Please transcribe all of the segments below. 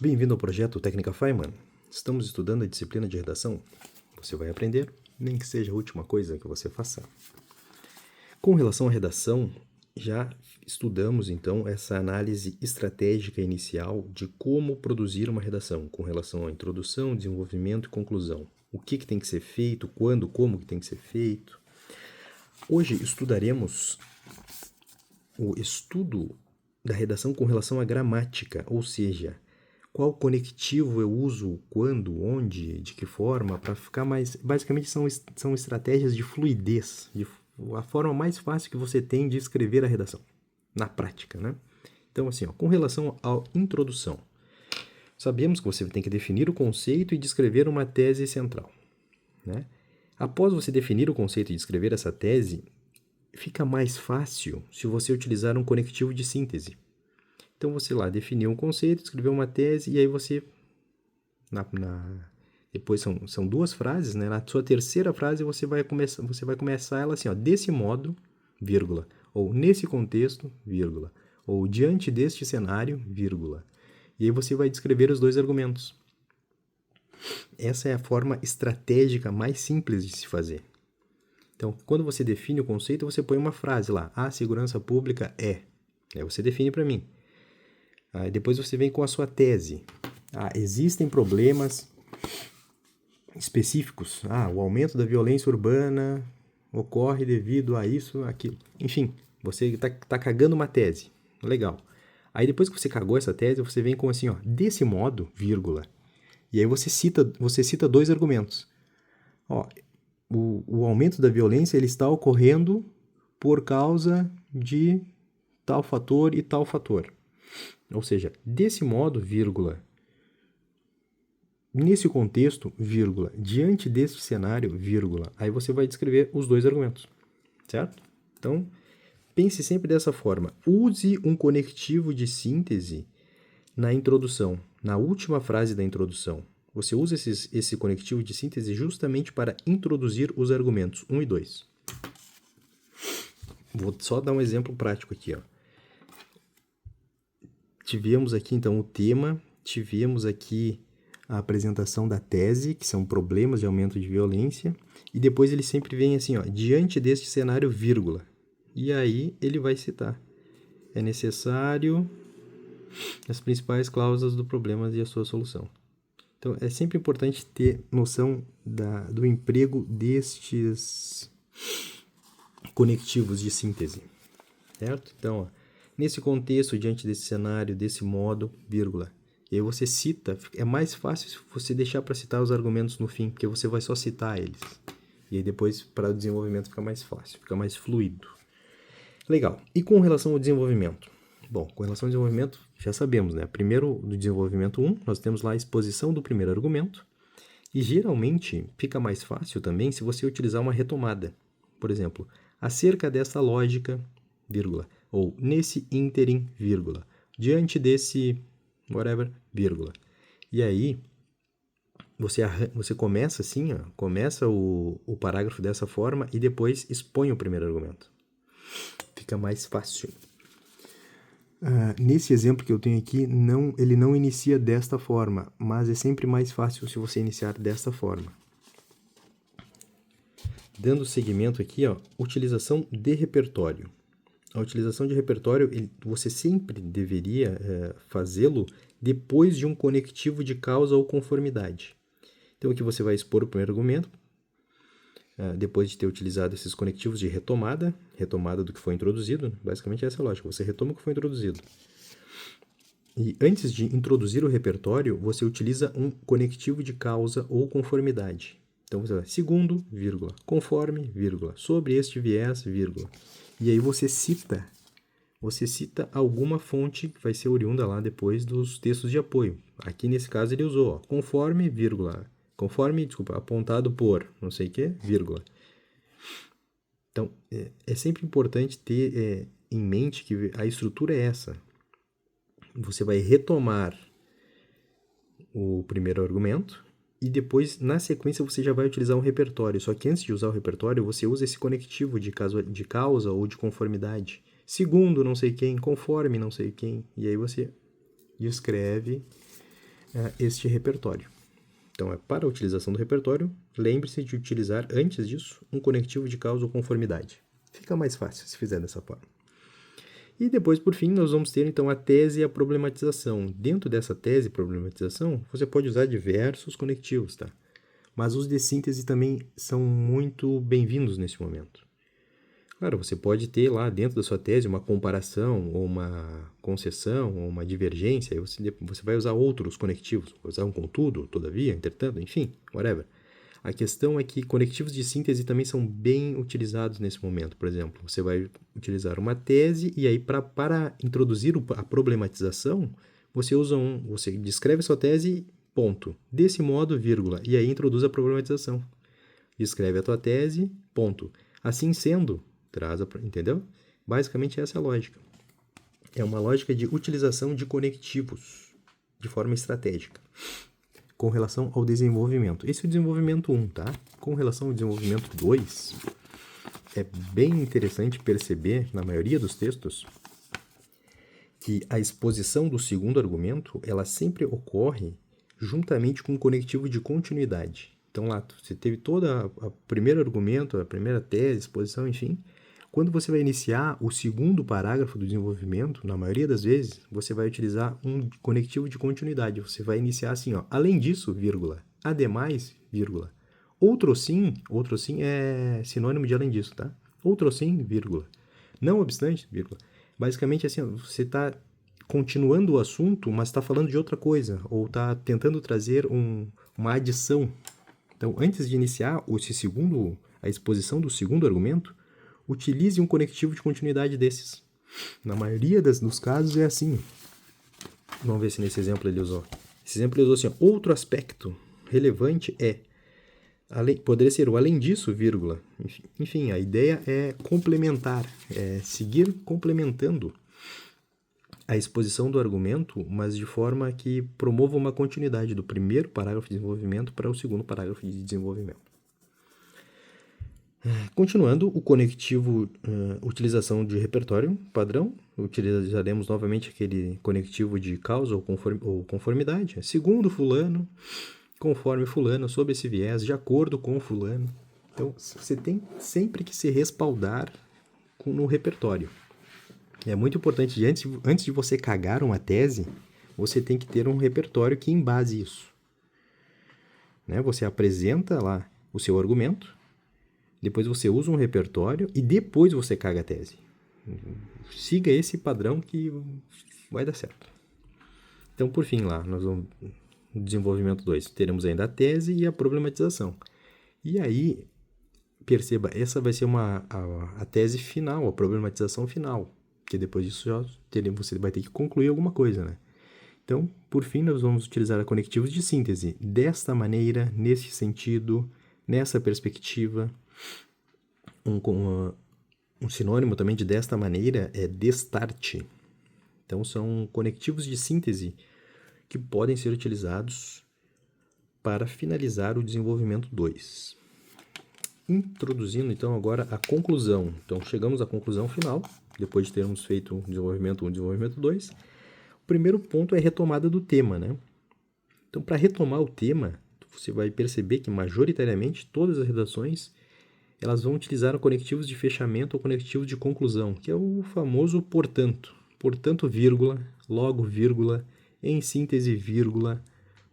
Bem-vindo ao projeto Técnica Feynman. Estamos estudando a disciplina de redação. Você vai aprender, nem que seja a última coisa que você faça. Com relação à redação, já estudamos então essa análise estratégica inicial de como produzir uma redação, com relação à introdução, desenvolvimento e conclusão. O que tem que ser feito, quando, como que tem que ser feito. Hoje estudaremos o estudo da redação com relação à gramática, ou seja, qual conectivo eu uso, quando, onde, de que forma, para ficar mais... Basicamente são estratégias de fluidez, a forma mais fácil que você tem de escrever a redação, na prática, né? Então, assim, com relação à introdução, sabemos que você tem que definir o conceito e descrever uma tese central, né? Após você definir o conceito e descrever essa tese, fica mais fácil se você utilizar um conectivo de síntese. Então, você lá definiu um conceito, escreveu uma tese, e aí você... Depois são duas frases, né? Na sua terceira frase, você vai começar ela assim, ó, desse modo, vírgula, ou nesse contexto, vírgula, ou diante deste cenário, vírgula. E aí você vai descrever os dois argumentos. Essa é a forma estratégica mais simples de se fazer. Então, quando você define o conceito, você põe uma frase lá. A segurança pública é. Aí você define para mim. Aí depois você vem com a sua tese. Existem problemas específicos. O aumento da violência urbana ocorre devido a isso, aquilo. Enfim, você está cagando uma tese. Legal. Aí depois que você cagou essa tese, você vem com assim, ó, desse modo, vírgula. E aí você cita dois argumentos. Ó, o aumento da violência ele está ocorrendo por causa de tal fator e tal fator. Ou seja, desse modo, vírgula, nesse contexto, vírgula, diante desse cenário, vírgula, aí você vai descrever os dois argumentos, certo? Então, pense sempre dessa forma. Use um conectivo de síntese na introdução, na última frase da introdução. Você usa esse conectivo de síntese justamente para introduzir os argumentos 1 e 2. Vou só dar um exemplo prático aqui, ó. Tivemos aqui, então, o tema, tivemos aqui a apresentação da tese, que são problemas de aumento de violência, e depois ele sempre vem assim, ó, diante deste cenário, vírgula. E aí ele vai citar. É necessário as principais cláusulas do problema e a sua solução. Então, é sempre importante ter noção do emprego destes conectivos de síntese, certo? Então, ó, nesse contexto, diante desse cenário, desse modo, vírgula. E aí você cita, é mais fácil você deixar para citar os argumentos no fim, porque você vai só citar eles. E aí depois, para o desenvolvimento, fica mais fácil, fica mais fluido. Legal. E com relação ao desenvolvimento? Bom, com relação ao desenvolvimento, já sabemos, né? Primeiro, do desenvolvimento 1, nós temos lá a exposição do primeiro argumento. E geralmente fica mais fácil também se você utilizar uma retomada. Por exemplo, acerca dessa lógica, vírgula, ou nesse ínterim, vírgula, diante desse, whatever, vírgula. E aí, você começa assim, ó, começa o parágrafo dessa forma e depois expõe o primeiro argumento. Fica mais fácil. Nesse exemplo que eu tenho aqui, ele não inicia desta forma, mas é sempre mais fácil se você iniciar desta forma. Dando seguimento aqui, ó, utilização de repertório. A utilização de repertório, você sempre deveria fazê-lo depois de um conectivo de causa ou conformidade. Então aqui você vai expor o primeiro argumento, depois de ter utilizado esses conectivos de retomada do que foi introduzido, basicamente essa é a lógica, você retoma o que foi introduzido. E antes de introduzir o repertório, você utiliza um conectivo de causa ou conformidade. Então você vai, segundo, vírgula, conforme, vírgula, sobre este viés, vírgula. E aí você cita alguma fonte que vai ser oriunda lá depois dos textos de apoio. Aqui nesse caso ele usou, ó, conforme, vírgula, apontado por, não sei o que, vírgula. Então, é sempre importante ter em mente que a estrutura é essa. Você vai retomar o primeiro argumento e depois, na sequência, você já vai utilizar um repertório. Só que antes de usar o repertório, você usa esse conectivo de causa ou de conformidade. Segundo não sei quem, conforme não sei quem. E aí você descreve este repertório. Então, para a utilização do repertório, lembre-se de utilizar, antes disso, um conectivo de causa ou conformidade. Fica mais fácil se fizer dessa forma. E depois, por fim, nós vamos ter, então, a tese e a problematização. Dentro dessa tese e problematização, você pode usar diversos conectivos, tá? Mas os de síntese também são muito bem-vindos nesse momento. Claro, você pode ter lá dentro da sua tese uma comparação, ou uma concessão, ou uma divergência, aí você vai usar outros conectivos, vai usar um contudo, todavia, entretanto, enfim, whatever. A questão é que conectivos de síntese também são bem utilizados nesse momento. Por exemplo, você vai utilizar uma tese e aí para introduzir a problematização, você descreve a sua tese, ponto. Desse modo, vírgula, e aí introduz a problematização. Descreve a tua tese, ponto. Assim sendo, entendeu? Basicamente essa é a lógica. É uma lógica de utilização de conectivos de forma estratégica com relação ao desenvolvimento. Esse é o desenvolvimento 1, tá? Com relação ao desenvolvimento 2, é bem interessante perceber, na maioria dos textos, que a exposição do segundo argumento, ela sempre ocorre juntamente com o conectivo de continuidade. Então lá, você teve todo o primeiro argumento, a primeira tese, exposição, enfim. Quando você vai iniciar o segundo parágrafo do desenvolvimento, na maioria das vezes, você vai utilizar um conectivo de continuidade. Você vai iniciar assim, ó, além disso, vírgula, ademais, vírgula. Outro sim é sinônimo de além disso, tá? Outro sim, vírgula. Não obstante, vírgula. Basicamente, assim, ó, você está continuando o assunto, mas está falando de outra coisa, ou está tentando trazer uma adição. Então, antes de iniciar a exposição do segundo argumento, utilize um conectivo de continuidade desses. Na maioria dos casos é assim. Vamos ver se nesse exemplo ele usou. Esse exemplo ele usou assim, outro aspecto relevante poderia ser o além disso, vírgula. Enfim, a ideia é complementar, é seguir complementando a exposição do argumento, mas de forma que promova uma continuidade do primeiro parágrafo de desenvolvimento para o segundo parágrafo de desenvolvimento. Continuando, o conectivo utilização de repertório padrão, utilizaremos novamente aquele conectivo de causa ou conformidade. Segundo fulano, conforme fulano, sob esse viés, de acordo com fulano. Então, você tem sempre que se respaldar no repertório. É muito importante, antes de você cagar uma tese, você tem que ter um repertório que embase isso. Né? Você apresenta lá o seu argumento, depois você usa um repertório e depois você caga a tese. Siga esse padrão que vai dar certo. Então, por fim, lá, nós vamos no desenvolvimento 2, teremos ainda a tese e a problematização. E aí, perceba, essa vai ser a tese final, a problematização final, porque depois disso você vai ter que concluir alguma coisa, né? Então, por fim, nós vamos utilizar conectivos de síntese desta maneira, nesse sentido, nessa perspectiva. Um sinônimo também de desta maneira é destarte. Então, são conectivos de síntese que podem ser utilizados para finalizar o desenvolvimento 2. Introduzindo, então, agora a conclusão. Então, chegamos à conclusão final, depois de termos feito o desenvolvimento 1 e desenvolvimento 2. O primeiro ponto é a retomada do tema, né? Então, para retomar o tema, você vai perceber que, majoritariamente, todas as redações elas vão utilizar conectivos de fechamento ou conectivos de conclusão, que é o famoso portanto. Portanto, vírgula, logo, vírgula, em síntese, vírgula.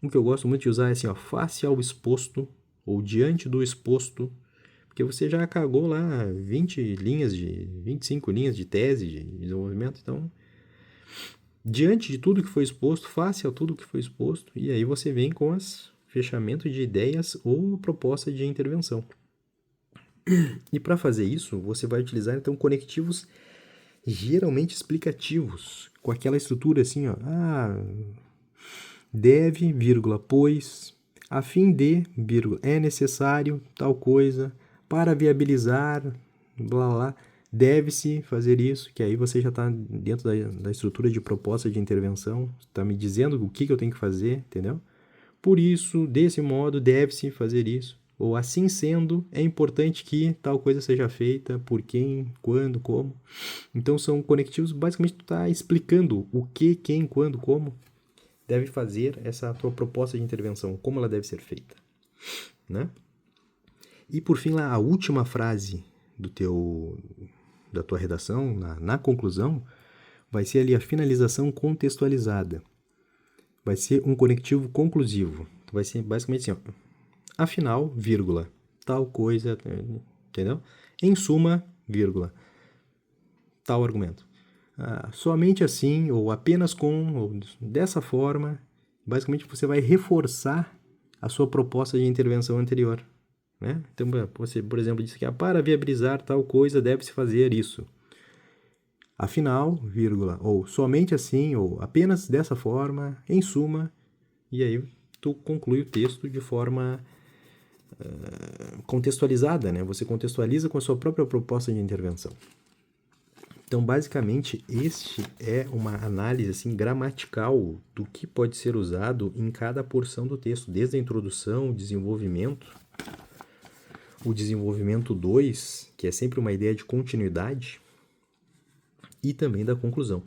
Um que eu gosto muito de usar é assim, ó, face ao exposto, ou diante do exposto, porque você já cagou lá 25 linhas de tese, de desenvolvimento, então, diante de tudo que foi exposto, face a tudo que foi exposto, e aí você vem com os fechamentos de ideias ou proposta de intervenção. E para fazer isso, você vai utilizar, então, conectivos geralmente explicativos, com aquela estrutura assim, ó, deve, vírgula, pois, a fim de, vírgula, é necessário tal coisa, para viabilizar, blá, blá, deve-se fazer isso, que aí você já está dentro da estrutura de proposta de intervenção, está me dizendo o que eu tenho que fazer, entendeu? Por isso, desse modo, deve-se fazer isso. Ou assim sendo, é importante que tal coisa seja feita, por quem, quando, como. Então, são conectivos, basicamente, tu está explicando o que, quem, quando, como. deve fazer essa tua proposta de intervenção, como ela deve ser feita, né? E por fim, lá, a última frase da tua redação, na conclusão, vai ser ali a finalização contextualizada. Vai ser um conectivo conclusivo. Vai ser basicamente assim, ó, afinal, vírgula, tal coisa, entendeu? Em suma, vírgula, tal argumento. Somente assim, ou apenas com, ou dessa forma, basicamente você vai reforçar a sua proposta de intervenção anterior, né? Então, você, por exemplo, disse que para viabilizar tal coisa deve-se fazer isso. Afinal, vírgula, ou somente assim, ou apenas dessa forma, em suma, e aí tu conclui o texto de forma contextualizada, né? Você contextualiza com a sua própria proposta de intervenção. Então, basicamente, este é uma análise assim, gramatical do que pode ser usado em cada porção do texto, desde a introdução, o desenvolvimento 2, que é sempre uma ideia de continuidade, e também da conclusão.